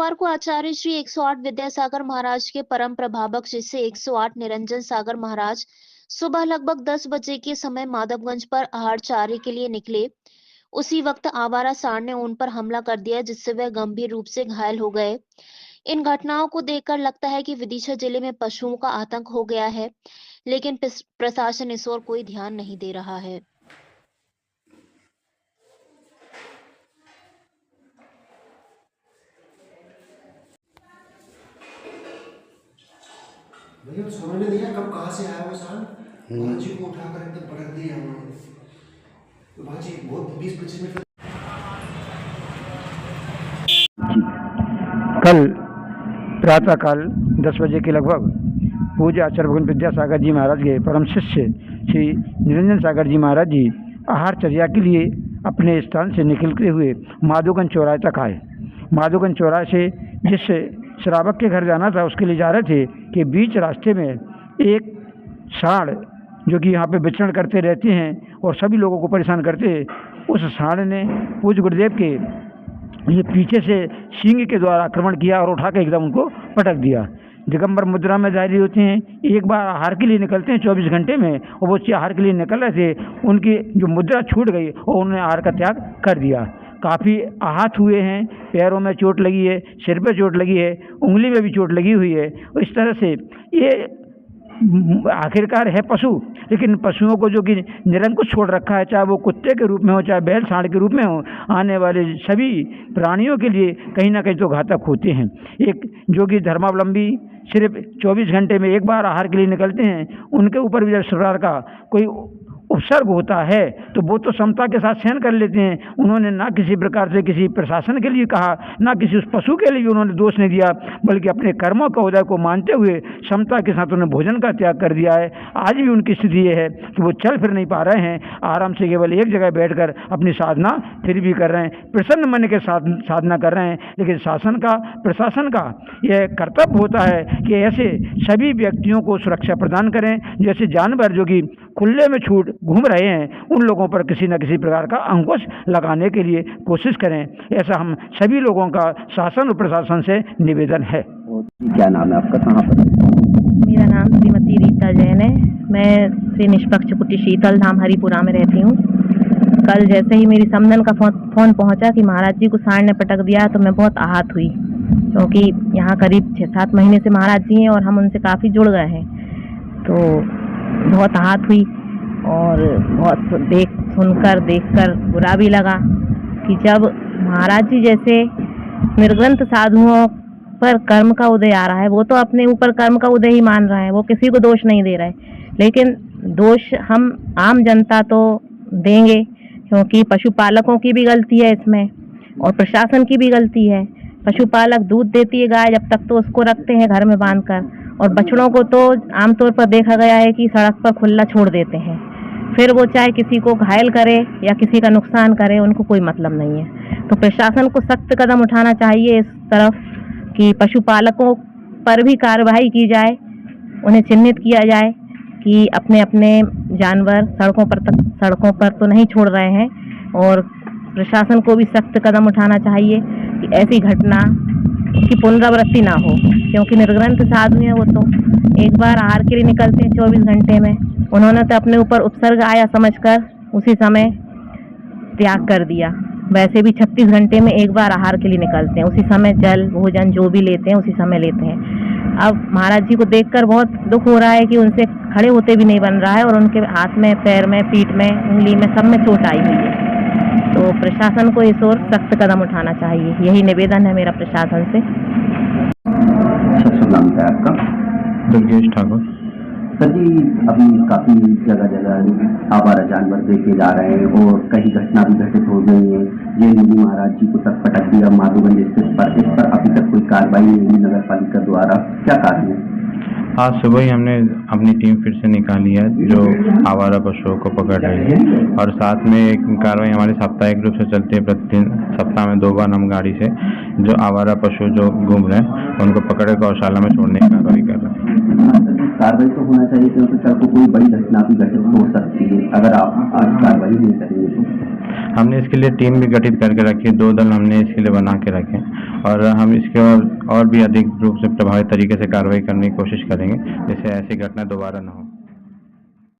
बुधवार को आचार्य श्री 108 विद्यासागर महाराज के परम प्रभावक शिष्य 108 निरंजन सागर महाराज सुबह लगभग 10 बजे के समय माधवगंज पर आहार चारे के लिए निकले। उसी वक्त आवारा सांड ने उन पर हमला कर दिया, जिससे वह गंभीर रूप से घायल हो गए। इन घटनाओं को देखकर लगता है कि विदिशा जिले में पशुओं का आतंक हो गया है, लेकिन प्रशासन इस ओर कोई ध्यान नहीं दे रहा है। भैया समझ में नहीं आया कब कहाँ से आया वो सांड। भाजी को उठाकर एकदम पटक दिया उन्होंने। भाजी बहुत 20-25 मिनट। कल प्रातःकाल 10 बजे के लगभग पूज्य आचार्य भगवान विद्यासागर जी महाराज के परम शिष्य श्री निरंजन सागर जी महाराज जी आहारचर्या के लिए अपने स्थान से निकलते हुए माधोगंज चौराहे तक आए। माधोगंज चौराहे से जिस श्रावक के घर जाना था उसके लिए जा रहे थे कि बीच रास्ते में एक सांड जो कि यहाँ पे विचरण करते रहते हैं और सभी लोगों को परेशान करते हैं, उस सांड ने पूज्य गुरुदेव के ये पीछे से सींग के द्वारा आक्रमण किया और उठा के एकदम उनको पटक दिया। दिगंबर मुद्रा में जारी होते हैं, एक बार आहार के लिए निकलते हैं 24 घंटे में, और वो आहार के लिए निकल रहे थे, उनकी जो मुद्रा छूट गई और उन्होंने आहार का त्याग कर दिया। काफ़ी आहत हुए हैं, पैरों में चोट लगी है, सिर पे चोट लगी है, उंगली में भी चोट लगी हुई है। और इस तरह से ये आखिरकार है पशु, लेकिन पशुओं को जो कि निरंकुश छोड़ रखा है, चाहे वो कुत्ते के रूप में हो चाहे बैल सांड के रूप में हो, आने वाले सभी प्राणियों के लिए कहीं ना कहीं तो घातक होते हैं। एक जो कि धर्मावलंबी सिर्फ 24 घंटे में एक बार आहार के लिए निकलते हैं, उनके ऊपर भी जब सरकार का कोई उपसर्ग होता है तो वो तो समता के साथ सहन कर लेते हैं। उन्होंने ना किसी प्रकार से किसी प्रशासन के लिए कहा, ना किसी उस पशु के लिए भी उन्होंने दोष नहीं दिया, बल्कि अपने कर्मों का उदय को मानते हुए समता के साथ उन्होंने भोजन का त्याग कर दिया है। आज भी उनकी स्थिति ये है कि वो चल फिर नहीं पा रहे हैं, आराम से केवल एक जगह बैठकर अपनी साधना फिर भी कर रहे हैं, प्रसन्न मन के साथ साधना कर रहे हैं। लेकिन शासन का प्रशासन का यह कर्तव्य होता है कि ऐसे सभी व्यक्तियों को सुरक्षा प्रदान करें। जैसे जानवर जो कि खुले में छूट घूम रहे हैं, उन लोगों पर किसी न किसी प्रकार का अंकुश लगाने के लिए कोशिश करें। ऐसा हम सभी लोगों का शासन और प्रशासन से निवेदन है। क्या नाम है आपका, कहाँ पर? मेरा नाम श्रीमती रीता जैन है। मैं श्री निष्पक्ष कुटी शीतल धाम हरिपुरा में रहती हूँ। कल जैसे ही मेरी समधन का फोन पहुँचा कि महाराज जी को सांड ने पटक दिया, तो मैं बहुत आहत हुई, क्योंकि यहाँ करीब 6-7 महीने से महाराज जी हैं और हम उनसे काफ़ी जुड़ गए हैं। तो बहुत आहत हुई और बहुत देखकर बुरा भी लगा कि जब महाराज जी जैसे निर्ग्रंथ साधुओं पर कर्म का उदय आ रहा है, वो तो अपने ऊपर कर्म का उदय ही मान रहा है, वो किसी को दोष नहीं दे रहा है, लेकिन दोष हम आम जनता तो देंगे, क्योंकि पशुपालकों की भी गलती है इसमें और प्रशासन की भी गलती है। पशुपालक दूध देती है गाय, जब तक तो उसको रखते हैं घर में बांधकर, और बछड़ों को तो आमतौर पर देखा गया है कि सड़क पर खुला छोड़ देते हैं, फिर वो चाहे किसी को घायल करे या किसी का नुकसान करे, उनको कोई मतलब नहीं है। तो प्रशासन को सख्त कदम उठाना चाहिए इस तरफ कि पशुपालकों पर भी कार्रवाई की जाए, उन्हें चिन्हित किया जाए कि अपने अपने जानवर सड़कों पर तो नहीं छोड़ रहे हैं, और प्रशासन को भी सख्त कदम उठाना चाहिए कि ऐसी घटना की पुनरावृत्ति ना हो, क्योंकि निर्ग्रंथ साधु हैं, वो तो एक बार आहार के लिए निकलते हैं 24 घंटे में, उन्होंने तो अपने ऊपर उपसर्ग आया समझकर उसी समय त्याग कर दिया। वैसे भी 36 घंटे में एक बार आहार के लिए निकलते हैं, उसी समय जल भोजन जो भी लेते हैं उसी समय लेते हैं। अब महाराज जी को देखकर बहुत दुख हो रहा है कि उनसे खड़े होते भी नहीं बन रहा है, और उनके हाथ में, पैर में, पीठ में, उंगली में, सब में चोट आई हुई है। तो प्रशासन को इस ओर सख्त कदम उठाना चाहिए, यही निवेदन है मेरा प्रशासन से। नाम क्या है आपका? दुर्गेश ठाकुर। सर जी, अभी काफ़ी जगह आवारा जानवर देखे जा रहे हैं और कई घटना भी घटित हो गई है। जैन मुनि महाराज जी को तक पटक दिया माधोगंज स्थित पर, इस पर अभी तक कोई कार्रवाई नहीं हुई नगर पालिका द्वारा, क्या कारण है? आज सुबह ही हमने अपनी टीम फिर से निकाली है जो आवारा पशुओं को पकड़ रही है, और साथ में एक कार्रवाई हमारी साप्ताहिक रूप से चलती है। प्रतिदिन सप्ताह में 2 बार हम गाड़ी से जो आवारा पशु जो घूम रहे हैं उनको पकड़ कर गौशाला में छोड़ने की कार्रवाई कर रहे हैं। कार्रवाई तो होना चाहिए, क्योंकि कल को कोई बड़ी घटना भी घटित हो सकती है अगर आप आज कार्रवाई नहीं करेंगे तो। हमने इसके लिए टीम भी गठित करके रखी है, 2 दल हमने इसके लिए बना के रखे, और हम इसके और भी अधिक रूप से प्रभावी तरीके से कार्रवाई करने की कोशिश करेंगे जिससे ऐसी घटना दोबारा न हो।